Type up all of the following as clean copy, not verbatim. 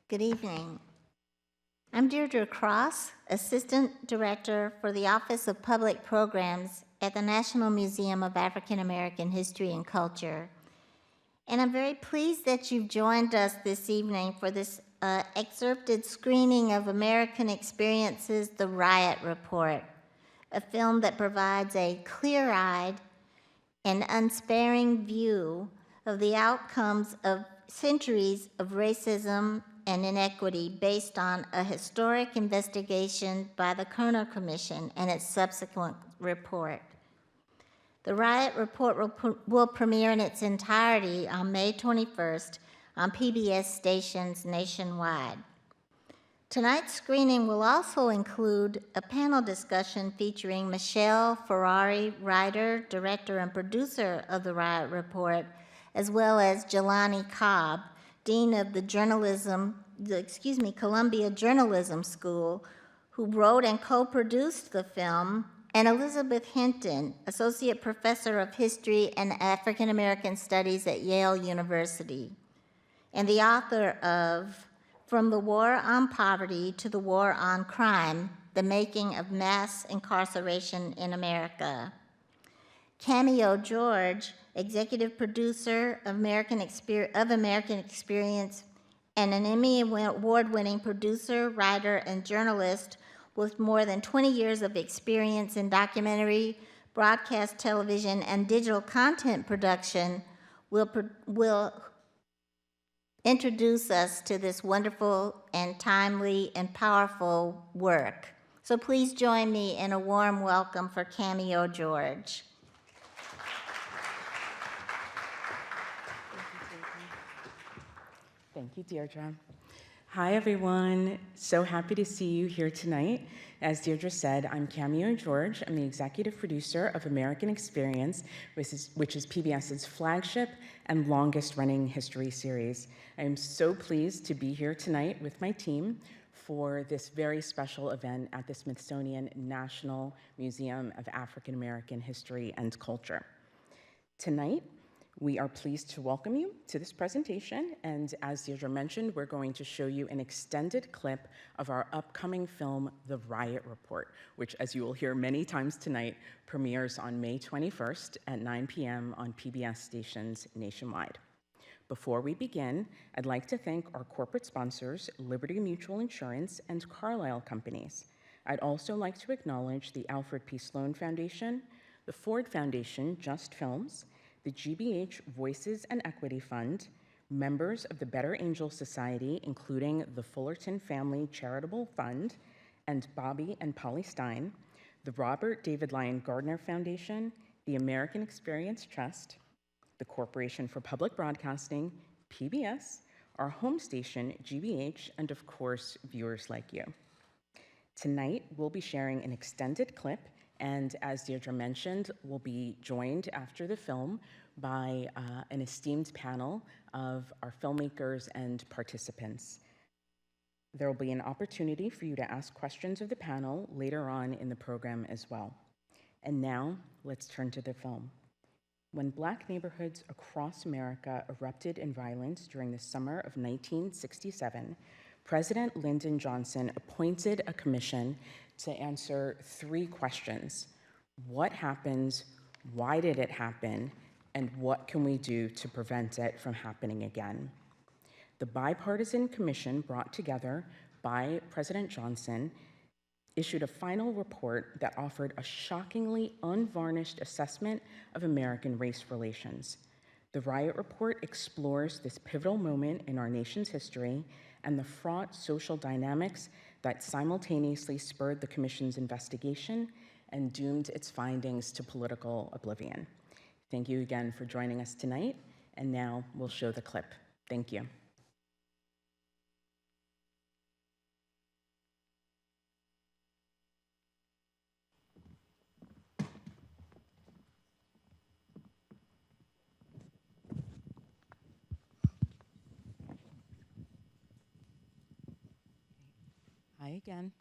Good evening. I'm Deirdre Cross, Assistant Director for the Office of Public Programs at the National Museum of African American History and Culture. And I'm very pleased that you've joined us this evening for this excerpted screening of American Experience's The Riot Report, a film that provides a clear-eyed and unsparing view of the outcomes of centuries of racism and inequity based on a historic investigation by the Kerner Commission and its subsequent report. The Riot Report will premiere in its entirety on May 21st on PBS stations nationwide. Tonight's screening will also include a panel discussion featuring Michelle Ferrari, writer, director, and producer of the Riot Report, as well as Jelani Cobb, dean of the Columbia Journalism School, who wrote and co-produced the film, and Elizabeth Hinton, associate professor of history and African American studies at Yale University, and the author of From the War on Poverty to the War on Crime, The Making of Mass Incarceration in America. Cameo George, executive producer of American Experience, and an Emmy Award-winning producer, writer, and journalist with more than 20 years of experience in documentary, broadcast television, and digital content production, will introduce us to this wonderful and timely and powerful work. So please join me in a warm welcome for Cameo George. Thank you, Deirdre. Hi, everyone. So happy to see you here tonight. As Deirdre said, I'm Cameo George. I'm the executive producer of American Experience, which is PBS's flagship and longest-running history series. I am so pleased to be here tonight with my team for this very special event at the Smithsonian National Museum of African American History and Culture. Tonight, we are pleased to welcome you to this presentation, and as Deirdre mentioned, we're going to show you an extended clip of our upcoming film, The Riot Report, which, as you will hear many times tonight, premieres on May 21st at 9 p.m. on PBS stations nationwide. Before we begin, I'd like to thank our corporate sponsors, Liberty Mutual Insurance and Carlisle Companies. I'd also like to acknowledge the Alfred P. Sloan Foundation, the Ford Foundation, Just Films, the GBH Voices and Equity Fund, members of the Better Angel Society, including the Fullerton Family Charitable Fund, and Bobby and Polly Stein, the Robert David Lyon Gardner Foundation, the American Experience Trust, the Corporation for Public Broadcasting, PBS, our home station, GBH, and of course, viewers like you. Tonight, we'll be sharing an extended clip, and as Deirdre mentioned, we'll be joined after the film by an esteemed panel of our filmmakers and participants. There will be an opportunity for you to ask questions of the panel later on in the program as well. And now, let's turn to the film. When Black neighborhoods across America erupted in violence during the summer of 1967, President Lyndon Johnson appointed a commission to answer three questions. What happened? Why did it happen? And what can we do to prevent it from happening again? The bipartisan commission brought together by President Johnson issued a final report that offered a shockingly unvarnished assessment of American race relations. The Riot Report explores this pivotal moment in our nation's history and the fraught social dynamics that simultaneously spurred the Commission's investigation and doomed its findings to political oblivion. Thank you again for joining us tonight, and now we'll show the clip. Thank you. Hi again.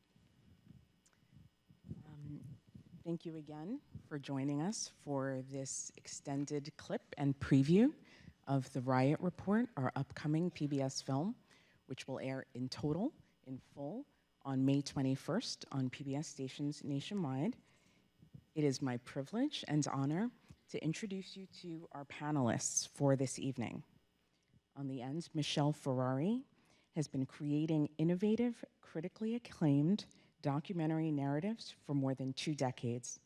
Thank you again for joining us for this extended clip and preview of The Riot Report, our upcoming PBS film, which will air in total, in full, on May 21st on PBS stations nationwide. It is my privilege and honor to introduce you to our panelists for this evening. On the end, Michelle Ferrari has been creating innovative, critically acclaimed documentary narratives for more than 2 decades.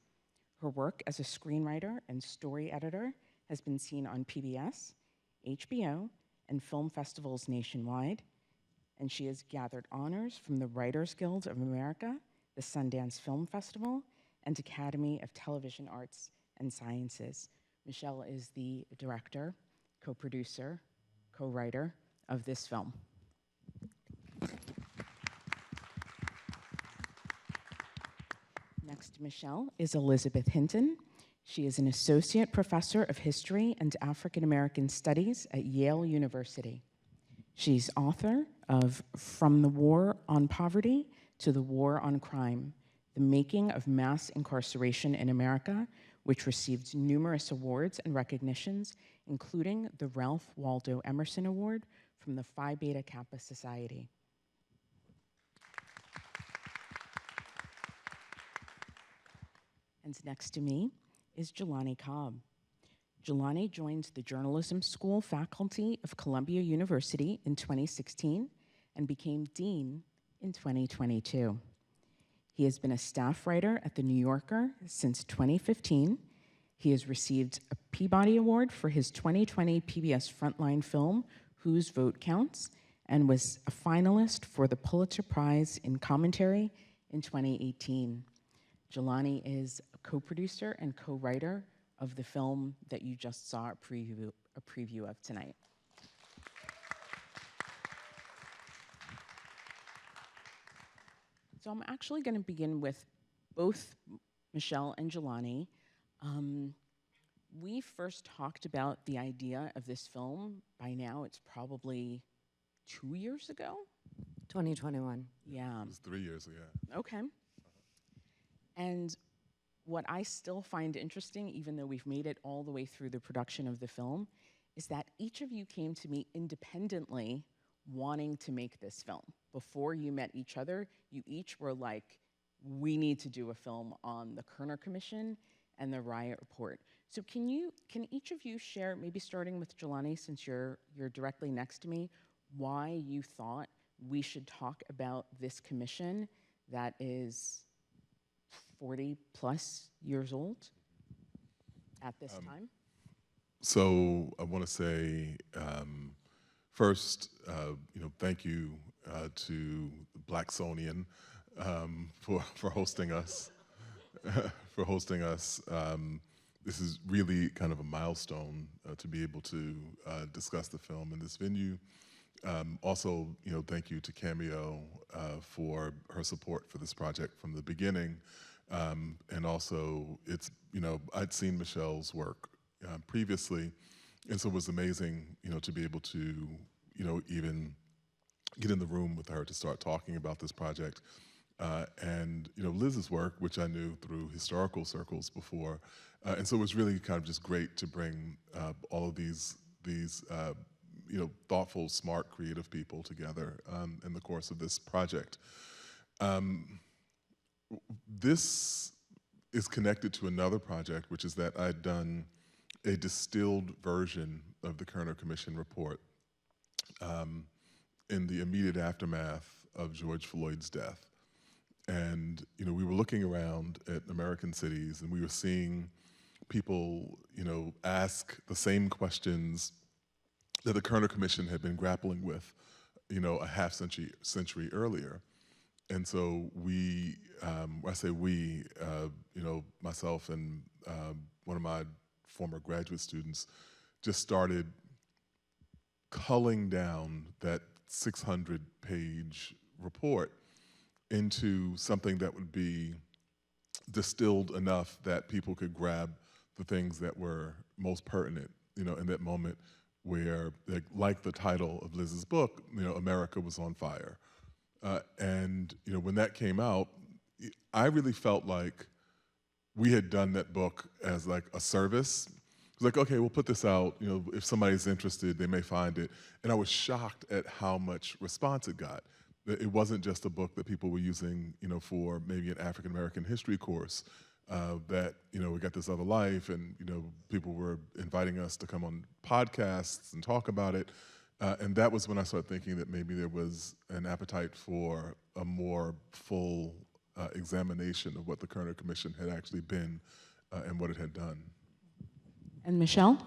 Her work as a screenwriter and story editor has been seen on PBS, HBO, and film festivals nationwide, and she has gathered honors from the Writers Guild of America, the Sundance Film Festival, and Academy of Television Arts and Sciences. Michelle is the director, co-producer, co-writer of this film. Next to Michelle is Elizabeth Hinton. She is an associate professor of history and African American studies at Yale University. She's author of From the War on Poverty to the War on Crime, The Making of Mass Incarceration in America, which received numerous awards and recognitions, including the Ralph Waldo Emerson Award from the Phi Beta Kappa Society. And next to me is Jelani Cobb. Jelani joined the Journalism School faculty of Columbia University in 2016 and became dean in 2022. He has been a staff writer at The New Yorker since 2015. He has received a Peabody Award for his 2020 PBS Frontline film, Whose Vote Counts, and was a finalist for the Pulitzer Prize in Commentary in 2018. Jelani is a co-producer and co-writer of the film that you just saw a preview of tonight. So I'm actually going to begin with both Michelle and Jelani. We first talked about the idea of this film. By now, it's probably 2 years ago? 2021. Yeah. It was 3 years ago. Okay. And what I still find interesting, even though we've made it all the way through the production of the film, is that each of you came to me independently wanting to make this film. Before you met each other, you each were like, we need to do a film on the Kerner Commission and the Riot Report. So can each of you share, maybe starting with Jelani, since you're directly next to me, why you thought we should talk about this commission that is 40 plus years old at this time? So I want to say, first, thank you to Blacksonian for hosting us. This is really kind of a milestone to be able to discuss the film in this venue. Also, thank you to Cameo for her support for this project from the beginning. And also, I'd seen Michelle's work previously, and so it was amazing, to be able to, even get in the room with her to start talking about this project. And Liz's work, which I knew through historical circles before, and so it was really kind of just great to bring all of these thoughtful, smart, creative people together in the course of this project. This is connected to another project, which is that I'd done a distilled version of the Kerner Commission report in the immediate aftermath of George Floyd's death. And we were looking around at American cities, and we were seeing people, ask the same questions that the Kerner Commission had been grappling with, a half century earlier. And so we, I say we, myself and one of my former graduate students just started culling down that 600-page report into something that would be distilled enough that people could grab the things that were most pertinent, in that moment where, like the title of Liz's book, America was on fire. And when that came out, I really felt like we had done that book as like a service was like, okay, we'll put this out. You know, if somebody's interested, they may find it. And I was shocked at how much response it got. It wasn't just a book that people were using, you know, for maybe an African American history course. That, you know, we got This Other Life, and, you know, people were inviting us to come on podcasts and talk about it. And that was when I started thinking that maybe there was an appetite for a more full examination of what the Kerner Commission had actually been and what it had done. And Michelle?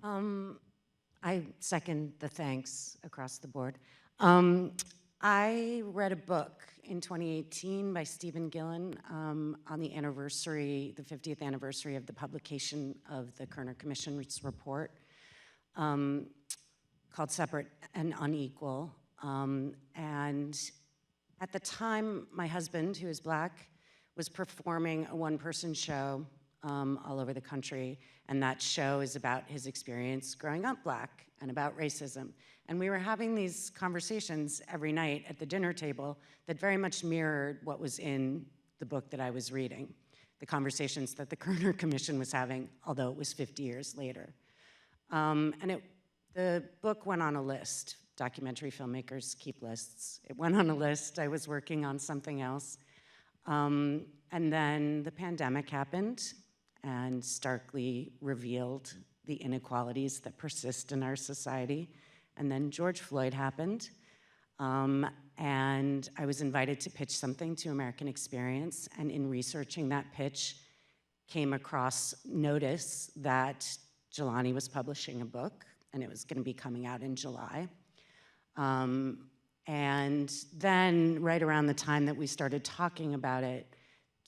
I second the thanks across the board. I read a book in 2018 by Stephen Gillen on the anniversary, the 50th anniversary of the publication of the Kerner Commission's report, called Separate and Unequal. And at the time, my husband, who is Black, was performing a one-person show all over the country, and that show is about his experience growing up Black and about racism. And we were having these conversations every night at the dinner table that very much mirrored what was in the book that I was reading, the conversations that the Kerner Commission was having, although it was 50 years later. The book went on a list. Documentary filmmakers keep lists. It went on a list. I was working on something else. And then the pandemic happened and starkly revealed the inequalities that persist in our society. And then George Floyd happened. And I was invited to pitch something to American Experience. And in researching that pitch, came across notice that Jelani was publishing a book, and it was going to be coming out in July. And then right around the time that we started talking about it,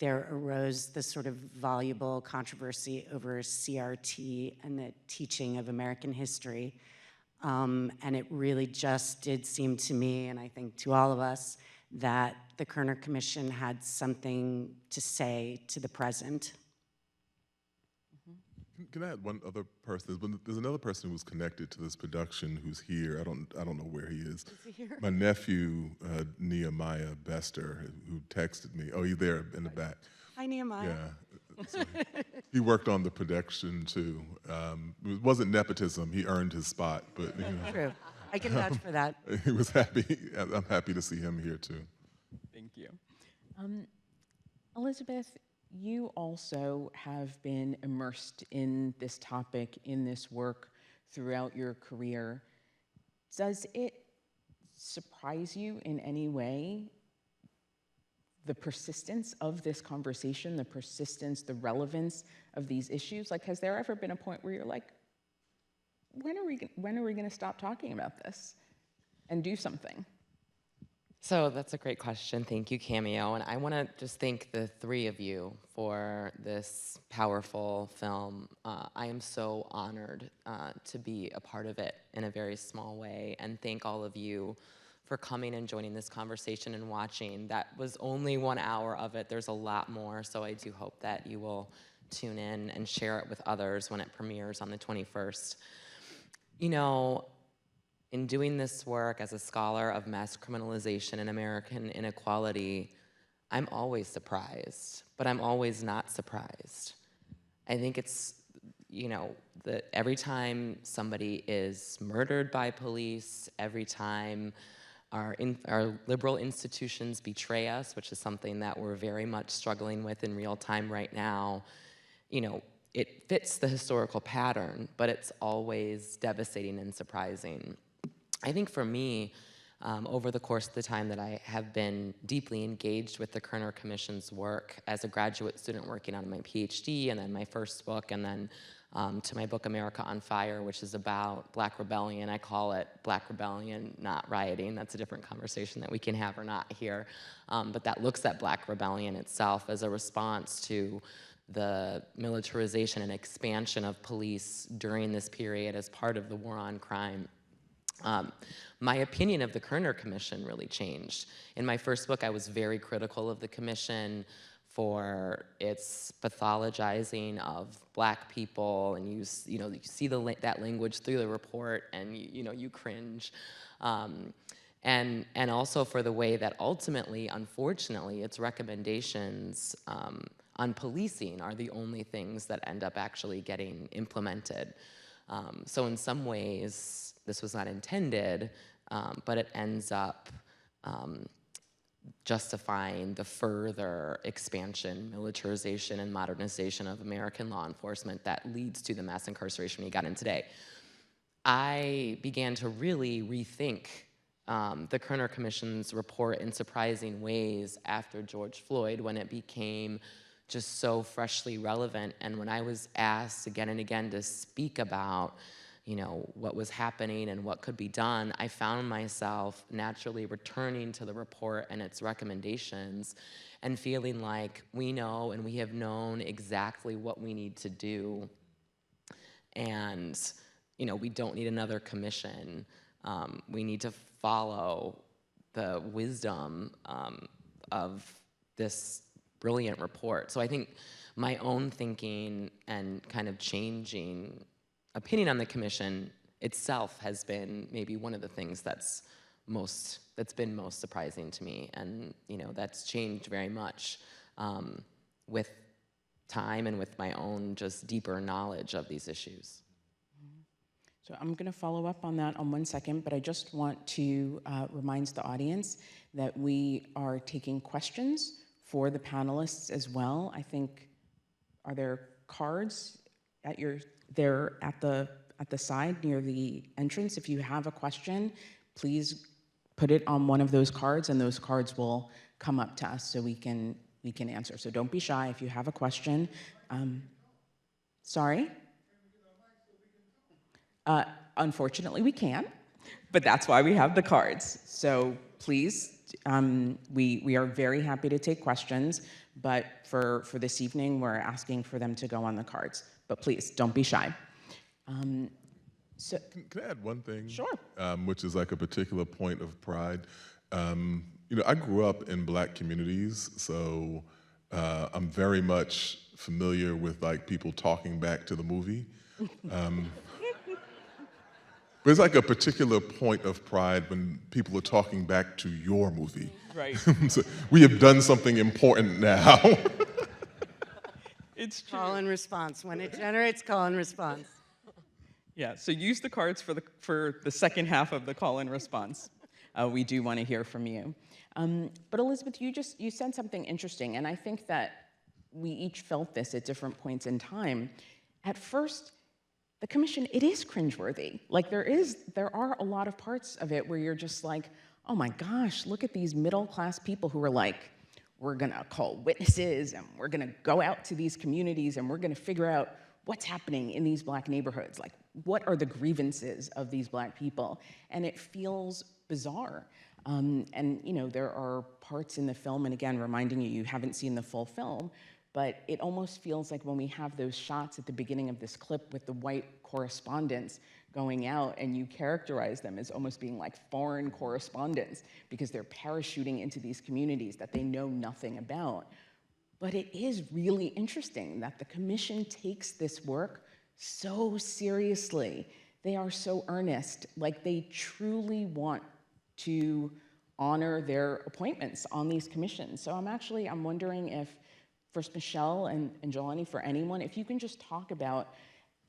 there arose this sort of voluble controversy over CRT and the teaching of American history. And it really just did seem to me, and I think to all of us, that the Kerner Commission had something to say to the present. Can I add one other person? There's another person who's connected to this production who's here. I don't know where he is. Is he here? My nephew, Nehemiah Bester, who texted me. Oh, he's there in the back. Hi, Nehemiah. Yeah. So he worked on the production too. It wasn't nepotism. He earned his spot, but you know, True. I can vouch for that. he was happy. I'm happy to see him here too. Thank you. Elizabeth, you also have been immersed in this topic, in this work throughout your career. Does it surprise you in any way, the persistence of this conversation, the persistence, the relevance of these issues? Like, has there ever been a point where you're like, when are we going to stop talking about this and do something? So that's a great question. Thank you, Cameo. And I want to just thank the three of you for this powerful film. I am so honored to be a part of it in a very small way, and thank all of you for coming and joining this conversation and watching. That was only 1 hour of it. There's a lot more, so I do hope that you will tune in and share it with others when it premieres on the 21st. You know, in doing this work as a scholar of mass criminalization and American inequality, I'm always surprised, but I'm always not surprised. I think it's, you know, that every time somebody is murdered by police, every time our liberal institutions betray us, which is something that we're very much struggling with in real time right now, you know, it fits the historical pattern, but it's always devastating and surprising. I think for me, over the course of the time that I have been deeply engaged with the Kerner Commission's work as a graduate student working on my PhD, and then my first book, and then to my book, America on Fire, which is about Black rebellion. I call it Black rebellion, not rioting. That's a different conversation that we can have or not here. But that looks at Black rebellion itself as a response to the militarization and expansion of police during this period as part of the war on crime. My opinion of the Kerner Commission really changed. In my first book, I was very critical of the commission for its pathologizing of Black people, and you see that language through the report, and you cringe, and also for the way that ultimately, unfortunately, its recommendations on policing are the only things that end up actually getting implemented. So in some ways, this was not intended, but it ends up justifying the further expansion, militarization, and modernization of American law enforcement that leads to the mass incarceration we got in today. I began to really rethink the Kerner Commission's report in surprising ways after George Floyd, when it became just so freshly relevant. And when I was asked again and again to speak about, you know, what was happening and what could be done, I found myself naturally returning to the report and its recommendations and feeling like we know and we have known exactly what we need to do. And, you know, we don't need another commission. We need to follow the wisdom of this brilliant report. So I think my own thinking and kind of changing opinion on the commission itself has been maybe one of the things that's been most surprising to me, and you know, that's changed very much with time and with my own just deeper knowledge of these issues. So I'm going to follow up on that on 1 second, but I just want to remind the audience that we are taking questions for the panelists as well. I think, are there cards at there at the side near the entrance? If you have a question, please put it on one of those cards, and those cards will come up to us so we can answer. So don't be shy if you have a question. Sorry? Unfortunately, we can't, but that's why we have the cards. So please, we are very happy to take questions, but for this evening, we're asking for them to go on the cards. But please, don't be shy. So, Can I add one thing? Sure. Which is like a particular point of pride. You know, I grew up in Black communities, so I'm very much familiar with like people talking back to the movie. But it's like a particular point of pride when people are talking back to your movie. Right. So we have done something important now. It's true. Call and response. When it generates call and response. Yeah, so use the cards for the second half of the call and response. We do want to hear from you. But Elizabeth, you said something interesting, and I think that we each felt this at different points in time. At first, the commission, it is cringeworthy. Like there are a lot of parts of it where you're just like, oh my gosh, look at these middle-class people who are like, we're gonna call witnesses and we're gonna go out to these communities and we're gonna figure out what's happening in these Black neighborhoods. Like, what are the grievances of these Black people? And it feels bizarre. And you know, there are parts in the film, and again, reminding you haven't seen the full film, but it almost feels like when we have those shots at the beginning of this clip with the white correspondents going out, and you characterize them as almost being like foreign correspondents because they're parachuting into these communities that they know nothing about. But it is really interesting that the commission takes this work so seriously. They are so earnest, like they truly want to honor their appointments on these commissions. So I'm wondering if, first Michelle and Jelani, for anyone, if you can just talk about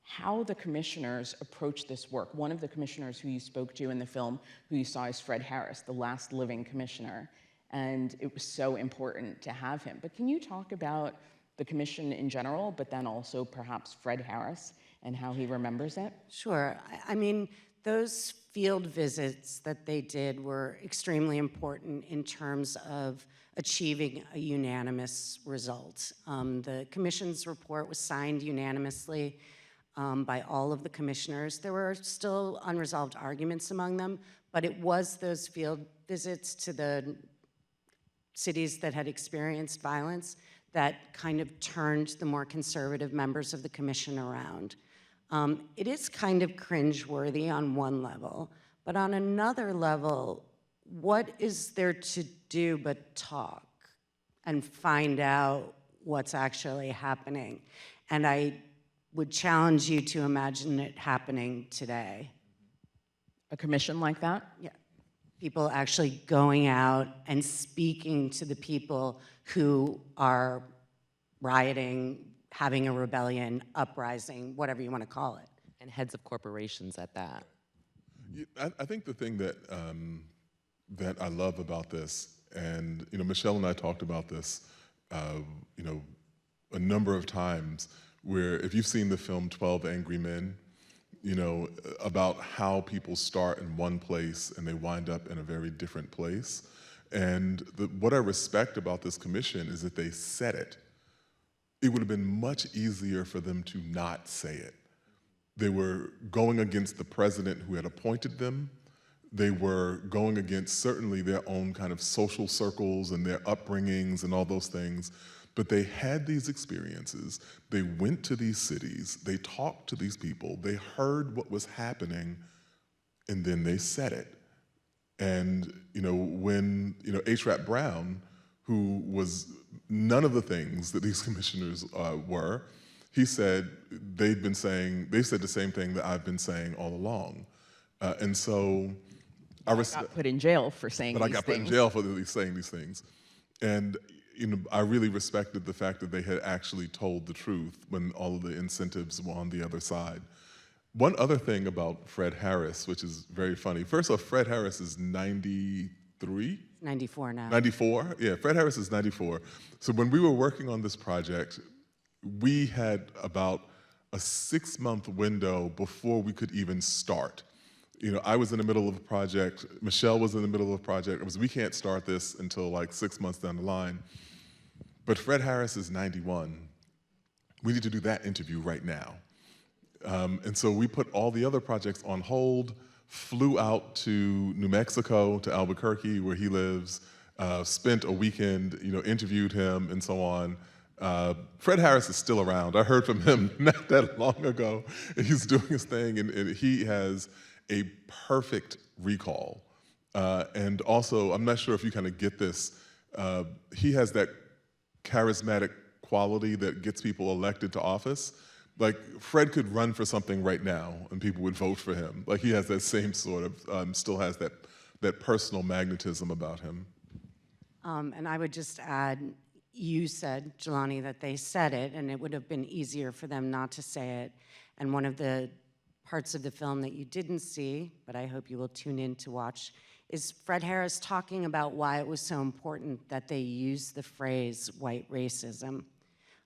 how the commissioners approach this work. One of the commissioners who you spoke to in the film, who you saw is Fred Harris, the last living commissioner. And it was so important to have him. But can you talk about the commission in general, but then also perhaps Fred Harris and how he remembers it? Sure. I mean, those field visits that they did were extremely important in terms of achieving a unanimous result. The commission's report was signed unanimously by all of the commissioners. There were still unresolved arguments among them, but it was those field visits to the cities that had experienced violence that kind of turned the more conservative members of the commission around. It is kind of cringeworthy on one level, but on another level, what is there to do but talk and find out what's actually happening? And I would challenge you to imagine it happening today. A commission like that? Yeah. People actually going out and speaking to the people who are rioting, having a rebellion, uprising, whatever you want to call it. And heads of corporations at that. I think the thing that that I love about this, and Michelle and I talked about this, a number of times, where if you've seen the film 12 Angry Men, about how people start in one place and they wind up in a very different place. And what I respect about this commission is that they said it. It would have been much easier for them to not say it. They were going against the president who had appointed them. They were going against certainly their own kind of social circles and their upbringings and all those things. But they had these experiences. They went to these cities. They talked to these people. They heard what was happening, and then they said it. And when H. Rap Brown, who was none of the things that these commissioners were, he said they said the same thing that I've been saying all along. And so I got put in jail for saying these things. But I got put in jail for saying these things. And I really respected the fact that they had actually told the truth when all of the incentives were on the other side. One other thing about Fred Harris, which is very funny. First off, Fred Harris is 93? 94 now. 94? Yeah, Fred Harris is 94. So when we were working on this project, we had about a 6-month window before we could even start. I was in the middle of a project, Michelle was in the middle of a project. It was, we can't start this until like 6 months down the line. But Fred Harris is 91. We need to do that interview right now. And so we put all the other projects on hold, flew out to New Mexico, to Albuquerque, where he lives, spent a weekend, interviewed him and so on. Fred Harris is still around. I heard from him not that long ago, and he's doing his thing, and he has a perfect recall. And also, I'm not sure if you kind of get this, he has that charismatic quality that gets people elected to office. Like, Fred could run for something right now and people would vote for him. Like, he has that same sort of, still has that personal magnetism about him. And I would just add, you said, Jelani, that they said it, and it would have been easier for them not to say it. And one of the parts of the film that you didn't see, but I hope you will tune in to watch, is Fred Harris talking about why it was so important that they use the phrase white racism.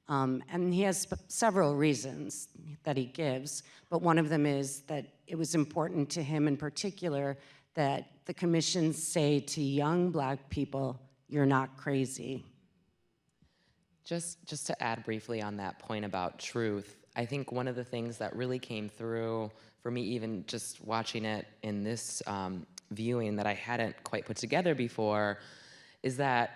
And he has several reasons that he gives, but one of them is that it was important to him in particular that the commission say to young Black people, "You're not crazy." Just to add briefly on that point about truth, I think one of the things that really came through for me, even just watching it in this viewing that I hadn't quite put together before, is that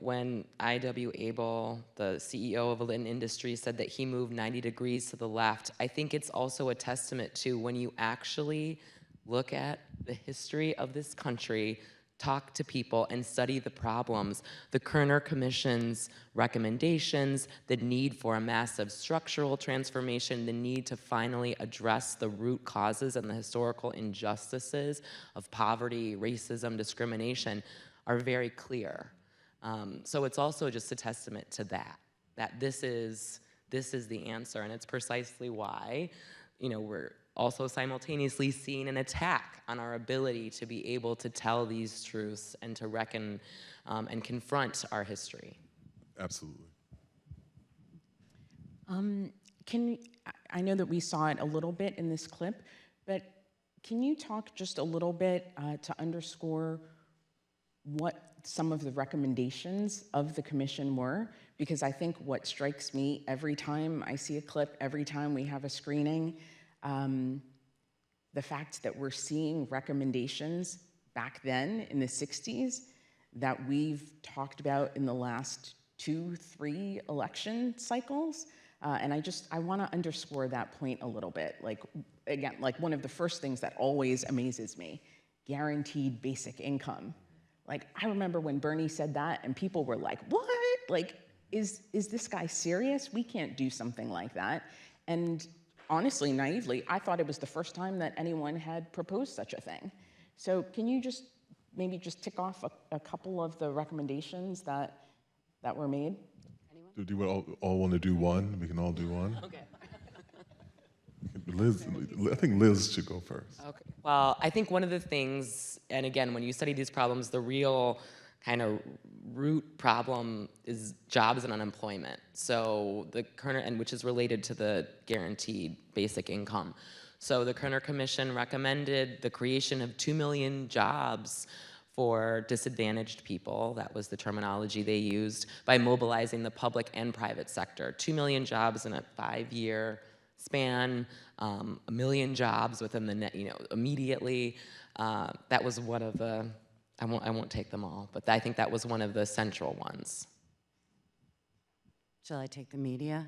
when I.W. Abel, the CEO of a Linton Industries, said that he moved 90 degrees to the left, I think it's also a testament to when you actually look at the history of this country, talk to people, and study the problems, the Kerner Commission's recommendations, the need for a massive structural transformation, the need to finally address the root causes and the historical injustices of poverty, racism, discrimination, are very clear. So it's also just a testament to that this is the answer, and it's precisely why, we're also simultaneously seeing an attack on our ability to be able to tell these truths and to reckon and confront our history. Absolutely. I know that we saw it a little bit in this clip, but can you talk just a little bit to underscore what some of the recommendations of the commission were? Because I think what strikes me every time I see a clip, every time we have a screening, the fact that we're seeing recommendations back then in the 60s that we've talked about in the last 2-3 election cycles. And I want to underscore that point a little bit. Again, one of the first things that always amazes me, guaranteed basic income. I remember when Bernie said that and people were like, what? Is this guy serious? We can't do something like that. And honestly, naively, I thought it was the first time that anyone had proposed such a thing. So can you maybe just tick off a couple of the recommendations that were made? Anyone? Do we all want to do one? We can all do one. Okay. Liz, I think Liz should go first. Okay. Well, I think one of the things, and again, when you study these problems, the real kind of root problem is jobs and unemployment. So the Kerner, and which is related to the guaranteed basic income. So the Kerner Commission recommended the creation of 2 million jobs for disadvantaged people, that was the terminology they used, by mobilizing the public and private sector. 2 million jobs in a 5-year span, 1 million jobs within the net, immediately. That was one of the, I won't take them all, but I think that was one of the central ones. Shall I take the media?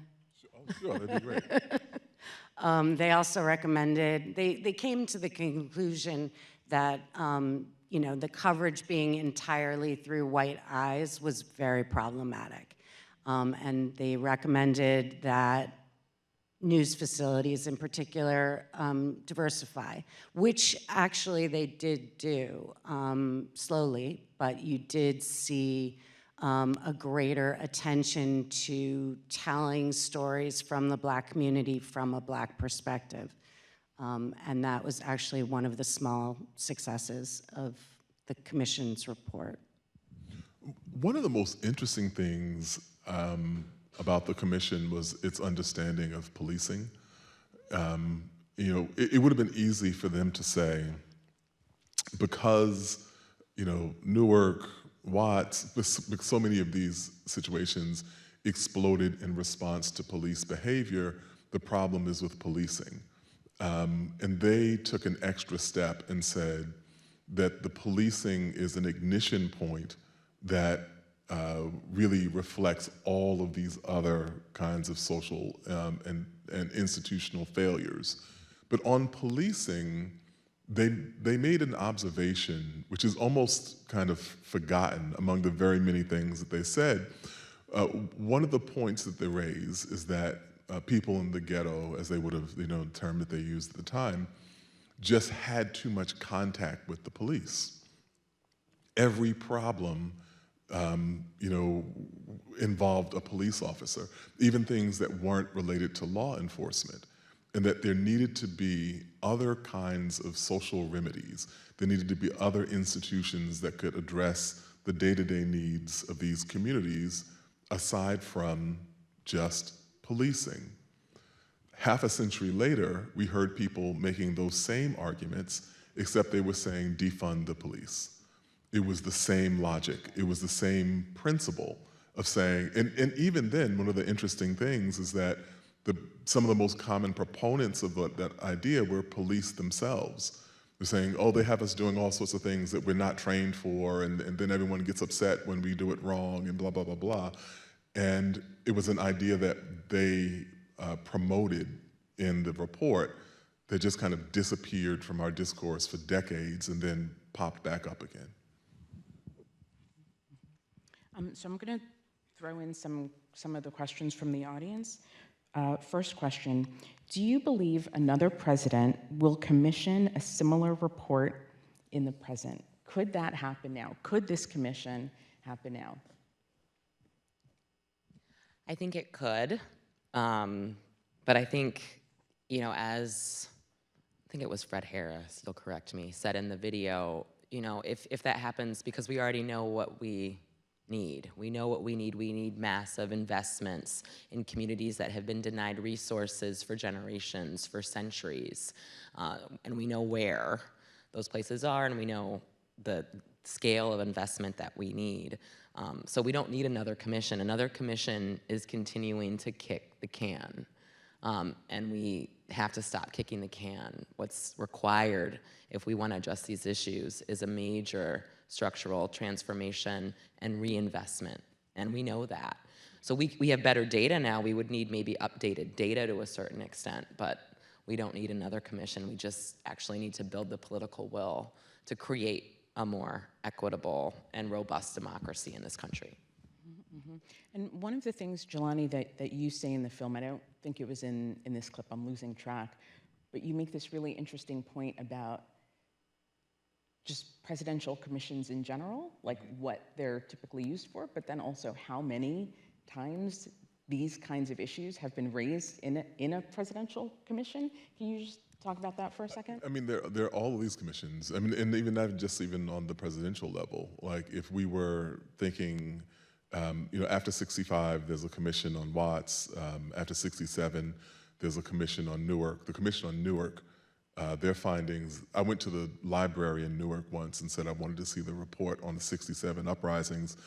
Oh, sure, that'd be great. They also recommended, they came to the conclusion that the coverage being entirely through white eyes was very problematic. And they recommended that news facilities in particular diversify, which actually they did do slowly, but you did see a greater attention to telling stories from the Black community from a Black perspective. And that was actually one of the small successes of the Commission's report. One of the most interesting things about the Commission was its understanding of policing. It would have been easy for them to say, because Newark, Watts, so many of these situations exploded in response to police behavior, the problem is with policing. And they took an extra step and said that the policing is an ignition point that really reflects all of these other kinds of social and institutional failures. But on policing, they made an observation, which is almost kind of forgotten among the very many things that they said. One of the points that they raise is that people in the ghetto, as they would have, the term that they used at the time, just had too much contact with the police. Every problem, involved a police officer, even things that weren't related to law enforcement, and that there needed to be other kinds of social remedies. There needed to be other institutions that could address the day-to-day needs of these communities aside from just policing. Half a century later, we heard people making those same arguments, except they were saying defund the police. It was the same logic. It was the same principle of saying, and even then, one of the interesting things is that some of the most common proponents of that idea were police themselves. They're saying, oh, they have us doing all sorts of things that we're not trained for, and then everyone gets upset when we do it wrong, and blah, blah, blah, blah. And it was an idea that they promoted in the report that just kind of disappeared from our discourse for decades and then popped back up again. So I'm going to throw in some of the questions from the audience. First question, do you believe another president will commission a similar report in the present? Could that happen now? Could this commission happen now? I think it could, but I think, as I think it was Fred Harris, you'll correct me, said in the video, if that happens, because we already know what we need. We know what we need. We need massive investments in communities that have been denied resources for generations, for centuries, and we know where those places are, and we know the scale of investment that we need. So we don't need another commission. Another commission is continuing to kick the can, and we have to stop kicking the can. What's required if we want to address these issues is a major structural transformation and reinvestment, and we know that. So we have better data now. We would need maybe updated data to a certain extent, but we don't need another commission. We just actually need to build the political will to create a more equitable and robust democracy in this country. Mm-hmm. And one of the things, Jelani, that you say in the film, I don't think it was in this clip, I'm losing track, but you make this really interesting point about just presidential commissions in general, like what they're typically used for, but then also how many times these kinds of issues have been raised in a presidential commission. Can you just talk about that for a second? I mean, there are all of these commissions. I mean, and even not just even on the presidential level. Like, if we were thinking, after 65, there's a commission on Watts. After 67, there's a commission on Newark. The commission on Newark, their findings. I went to the library in Newark once and said I wanted to see the report on the 67 uprisings,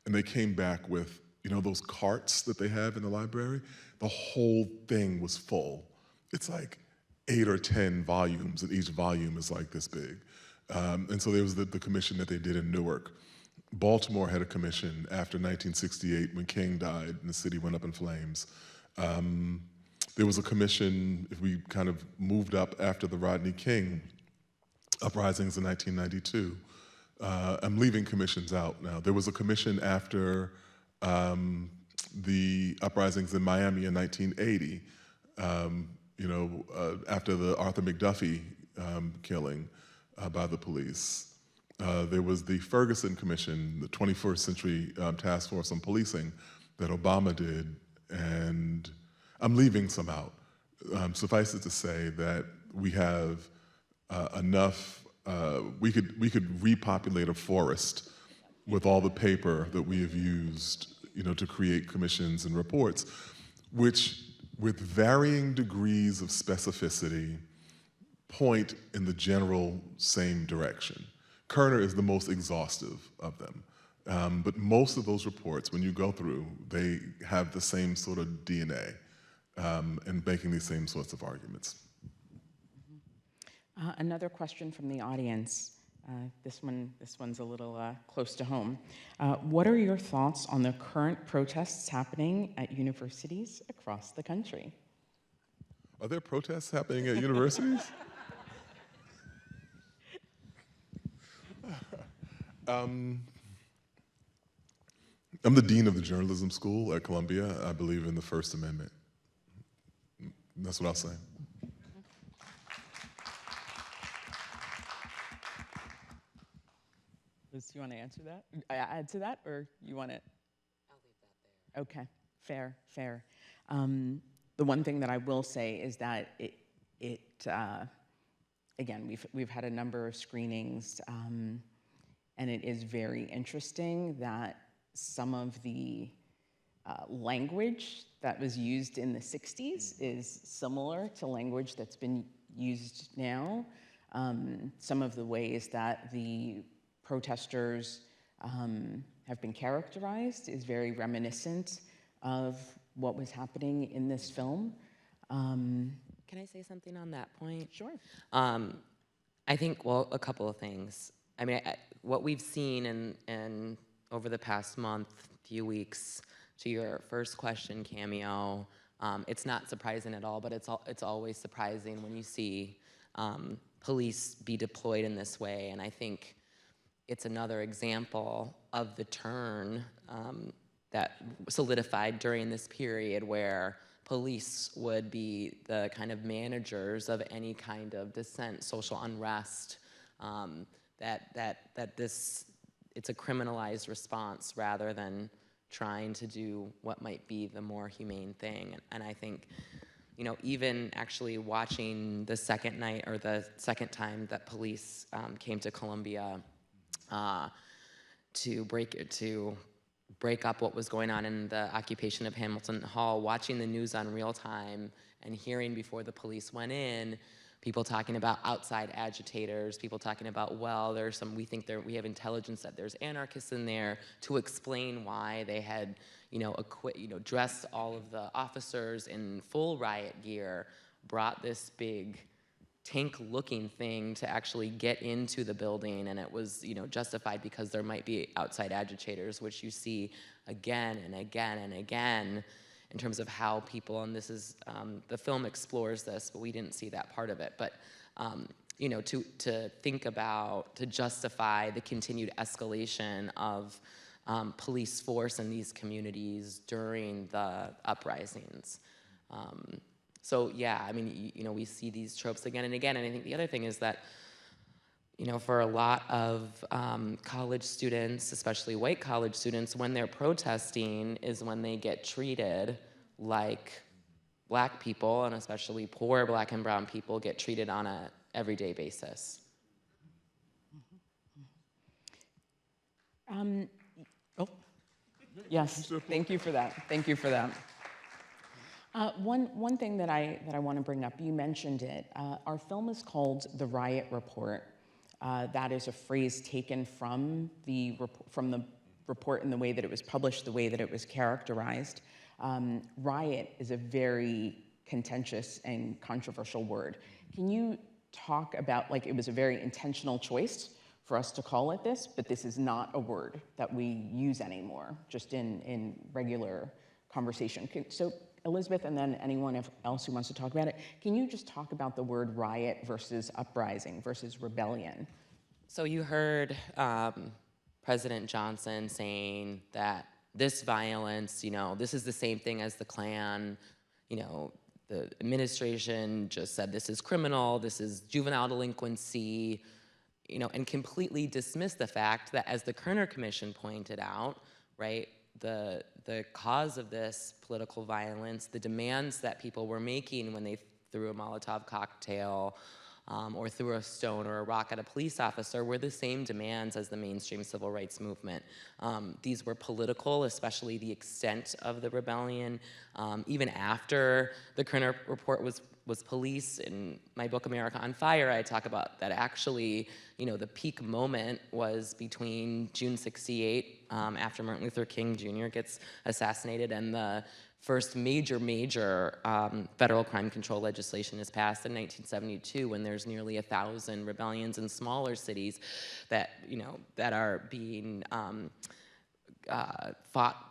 and they came back with, those carts that they have in the library. The whole thing was full. It's like 8 or 10 volumes, and each volume is like this big. And so there was the commission that they did in Newark. Baltimore had a commission after 1968 when King died and the city went up in flames. There was a commission, if we kind of moved up after the Rodney King uprisings in 1992. I'm leaving commissions out now. There was a commission after the uprisings in Miami in 1980. After the Arthur McDuffie killing by the police. There was the Ferguson Commission, the 21st Century Task Force on Policing that Obama did, and I'm leaving some out. Suffice it to say that we have enough, we could repopulate a forest with all the paper that we have used, to create commissions and reports, which with varying degrees of specificity, point in the general same direction. Kerner is the most exhaustive of them. But most of those reports, when you go through, they have the same sort of DNA and making these same sorts of arguments. Another question from the audience. This one's a little close to home. What are your thoughts on the current protests happening at universities across the country? Are there protests happening at universities? I'm the dean of the journalism school at Columbia. I believe in the First Amendment. That's what I'll say. Liz, do you want to answer that? Add to that, or you want it? I'll leave that there. Okay, fair. The one thing that I will say is that again, we've had a number of screenings, and it is very interesting that some of the language that was used in the 60s is similar to language that's been used now. Some of the ways that the protesters have been characterized is very reminiscent of what was happening in this film. Can I say something on that point? Sure. I think, well, a couple of things. I mean, what we've seen in over the past month, few weeks, to your first question, Cameo, it's not surprising at all, but it's always surprising when you see police be deployed in this way, and I think it's another example of the turn that solidified during this period where police would be the kind of managers of any kind of dissent, social unrest, it's a criminalized response rather than trying to do what might be the more humane thing. And I think, even actually watching the second night or the second time that police came to Columbia to break up what was going on in the occupation of Hamilton Hall, watching the news on real time and hearing before the police went in, people talking about outside agitators, people talking about, well, we think we have intelligence that there's anarchists in there, to explain why they had, dressed all of the officers in full riot gear, brought this big tank-looking thing to actually get into the building, and it was, justified because there might be outside agitators, which you see again and again and again in terms of how people, and this is, the film explores this, but we didn't see that part of it, but, to think about, to justify the continued escalation of police force in these communities during the uprisings. So yeah, I mean, we see these tropes again and again, and I think the other thing is that, you know, for a lot of college students, especially white college students, when they're protesting is when they get treated like Black people, and especially poor Black and brown people, get treated on an everyday basis. Oh, yes, thank you for that. Thank you for that. One thing that I want to bring up, you mentioned it. Our film is called The Riot Report. That is a phrase taken from the report in the way that it was published, the way that it was characterized. Riot is a very contentious and controversial word. Can you talk about, like, it was a very intentional choice for us to call it this, but this is not a word that we use anymore, just in regular conversation. So Elizabeth, and then anyone else who wants to talk about it, can you just talk about the word riot versus uprising versus rebellion? So you heard President Johnson saying that this violence, you know, this is the same thing as the Klan. You know, the administration just said this is criminal, this is juvenile delinquency, you know, and completely dismissed the fact that, as the Kerner Commission pointed out, right, the cause of this political violence, the demands that people were making when they threw a Molotov cocktail or threw a stone or a rock at a police officer were the same demands as the mainstream civil rights movement. These were political, especially the extent of the rebellion. Even after the Kerner Report was police, in my book, America on Fire, I talk about that actually, you know, the peak moment was between June 68, after Martin Luther King Jr. gets assassinated, and the first major federal crime control legislation is passed in 1972, when there's nearly 1,000 rebellions in smaller cities that, you know, that are being fought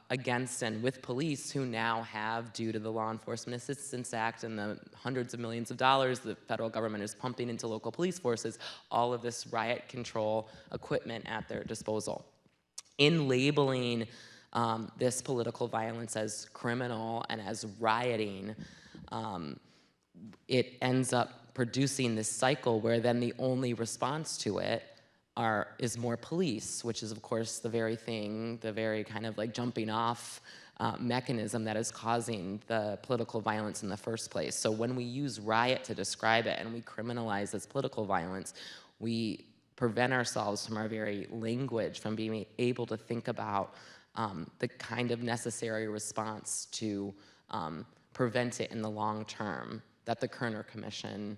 against and with police, who now have, due to the Law Enforcement Assistance Act and the hundreds of millions of dollars the federal government is pumping into local police forces, all of this riot control equipment at their disposal. In labeling this political violence as criminal and as rioting, it ends up producing this cycle where then the only response to it is more police, which is, of course, the very thing, the very kind of like jumping off mechanism that is causing the political violence in the first place. So when we use riot to describe it and we criminalize this political violence, we prevent ourselves from our very language, from being able to think about the kind of necessary response to prevent it in the long term that the Kerner Commission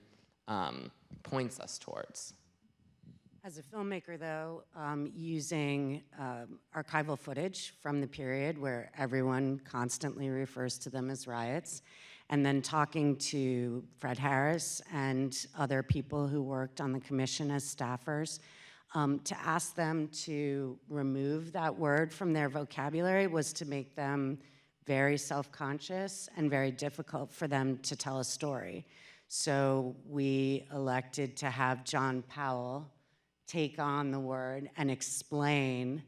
points us towards. As a filmmaker, though, using archival footage from the period where everyone constantly refers to them as riots, and then talking to Fred Harris and other people who worked on the commission as staffers, to ask them to remove that word from their vocabulary was to make them very self-conscious and very difficult for them to tell a story. So we elected to have John Powell take on the word and explain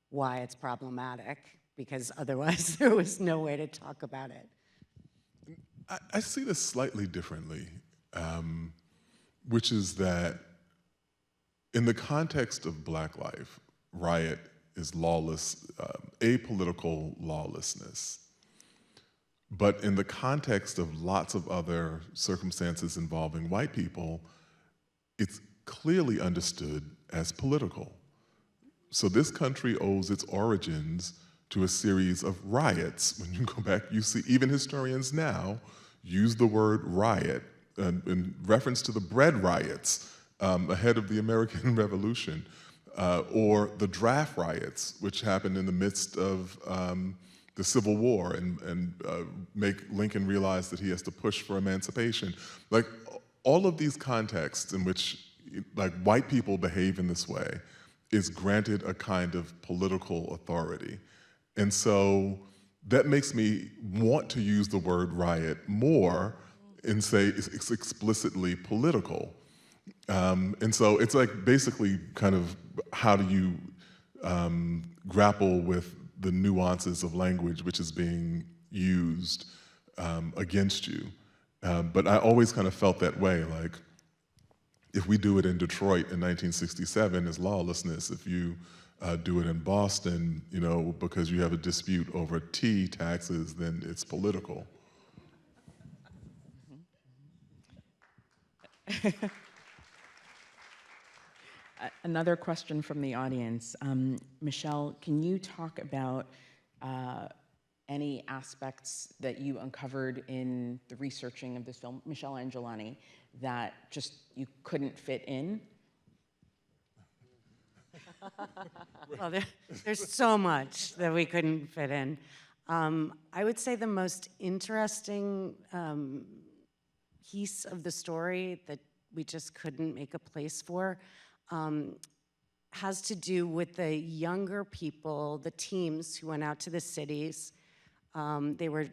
why it's problematic, because otherwise there was no way to talk about it. I see this slightly differently, which is that in the context of Black life, riot is lawless, apolitical lawlessness. But in the context of lots of other circumstances involving white people, it's clearly understood as political. So this country owes its origins to a series of riots. When you go back, you see even historians now use the word riot in reference to the bread riots ahead of the American Revolution, or the draft riots, which happened in the midst of the Civil War and make Lincoln realize that he has to push for emancipation. Like, all of these contexts in which like white people behave in this way is granted a kind of political authority. And so that makes me want to use the word riot more and say it's explicitly political. And so it's like basically kind of how do you grapple with the nuances of language which is being used against you. But I always kind of felt that way, like if we do it in Detroit in 1967, it's lawlessness. If you do it in Boston, you know, because you have a dispute over tea taxes, then it's political. Another question from the audience. Michelle, can you talk about any aspects that you uncovered in the researching of this film, Michelle Angelani, that just you couldn't fit in? Well, there's so much that we couldn't fit in. I would say the most interesting piece of the story that we just couldn't make a place for has to do with the younger people, the teams who went out to the cities. They were,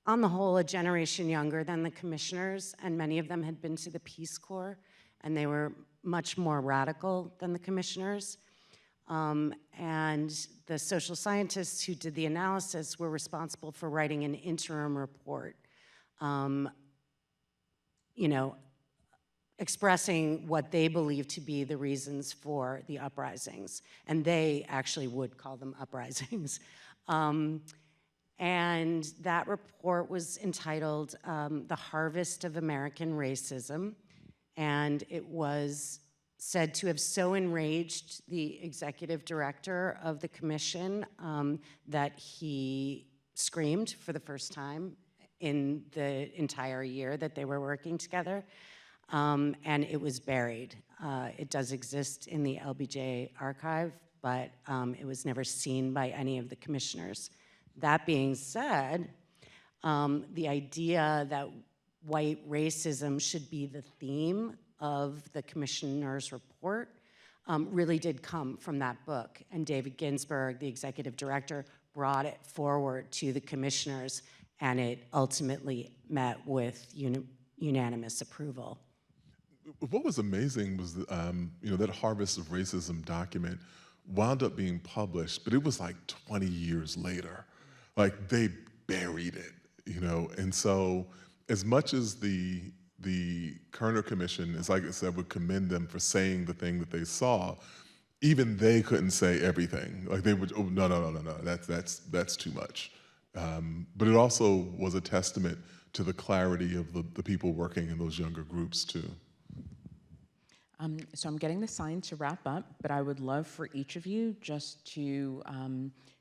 on the whole, a generation younger than the commissioners, and many of them had been to the Peace Corps, and they were much more radical than the commissioners. And the social scientists who did the analysis were responsible for writing an interim report, you know, expressing what they believed to be the reasons for the uprisings. And they actually would call them uprisings. And that report was entitled The Harvest of American Racism. And it was said to have so enraged the executive director of the commission that he screamed for the first time in the entire year that they were working together. And it was buried. It does exist in the LBJ archive, but it was never seen by any of the commissioners. That being said, the idea that white racism should be the theme of the commissioner's report really did come from that book. And David Ginsburg, the executive director, brought it forward to the commissioners, and it ultimately met with unanimous approval. What was amazing was, you know, that Harvest of Racism document wound up being published, but it was like 20 years later. Like, they buried it, you know? And so, as much as the Kerner Commission, as like I said, would commend them for saying the thing that they saw, even they couldn't say everything. Like, they would, oh, no, that's too much. But it also was a testament to the clarity of the people working in those younger groups, too. So I'm getting the sign to wrap up, but I would love for each of you just to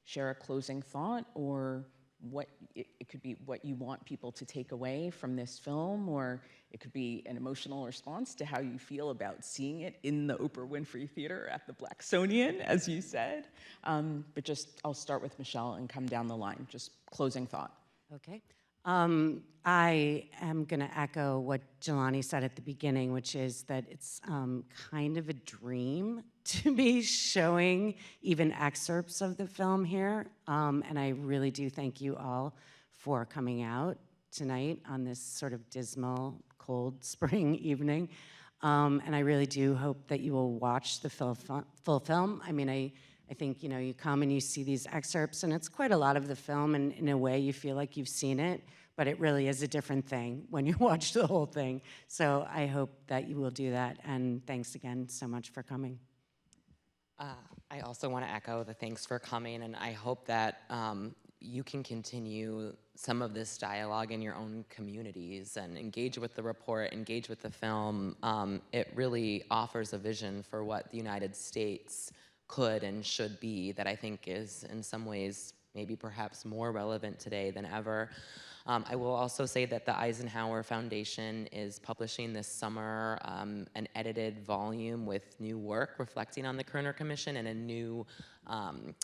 share a closing thought, or what it could be what you want people to take away from this film, or it could be an emotional response to how you feel about seeing it in the Oprah Winfrey Theater at the Blacksonian, as you said. But just, I'll start with Michelle and come down the line. Just closing thought. Okay. I am going to echo what Jelani said at the beginning, which is that it's kind of a dream to be showing even excerpts of the film here. And I really do thank you all for coming out tonight on this sort of dismal, cold spring evening. And I really do hope that you will watch the full film. I mean, I think, you know, you come and you see these excerpts, and it's quite a lot of the film, and in a way you feel like you've seen it, but it really is a different thing when you watch the whole thing. So I hope that you will do that, and thanks again so much for coming. I also want to echo the thanks for coming, and I hope that you can continue some of this dialogue in your own communities and engage with the report, engage with the film. It really offers a vision for what the United States could and should be that I think is in some ways maybe perhaps more relevant today than ever. I will also say that the Eisenhower Foundation is publishing this summer an edited volume with new work reflecting on the Kerner Commission, and a new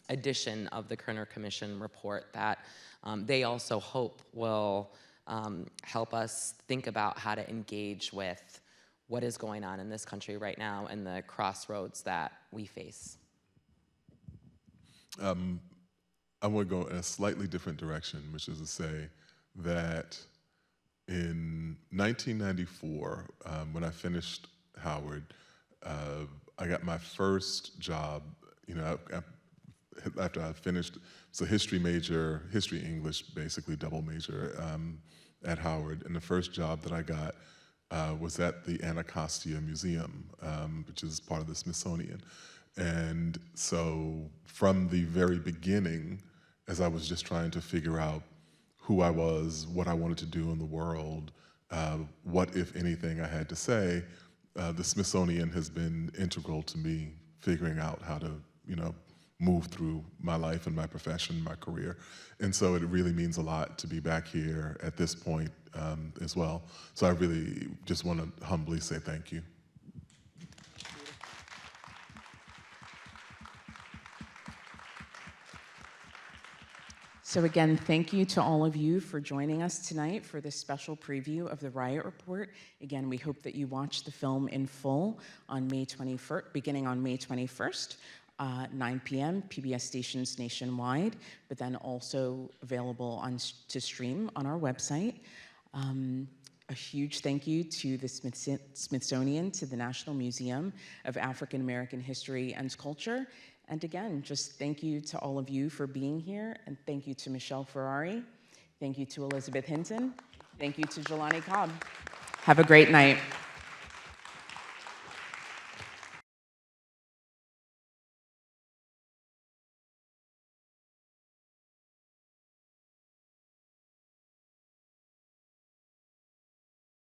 edition of the Kerner Commission report that they also hope will help us think about how to engage with what is going on in this country right now and the crossroads that we face. I want to go in a slightly different direction, which is to say that in 1994, when I finished Howard, I got my first job, you know, after I finished, it's a history major, history English, basically double major at Howard, and the first job that I got was at the Anacostia Museum, which is part of the Smithsonian. And so from the very beginning, as I was just trying to figure out who I was, what I wanted to do in the world, what, if anything, I had to say, the Smithsonian has been integral to me figuring out how to, move through my life and my profession, my career. And so it really means a lot to be back here at this point as well. So I really just want to humbly say thank you. So again, thank you to all of you for joining us tonight for this special preview of the Riot Report. Again, we hope that you watch the film in full on May 21st, beginning on May 21st, 9 p.m., PBS stations nationwide, but then also available to stream on our website. A huge thank you to the Smithsonian, to the National Museum of African American History and Culture. And again, just thank you to all of you for being here, and thank you to Michelle Ferrari. Thank you to Elizabeth Hinton. Thank you to Jelani Cobb. Have a great night.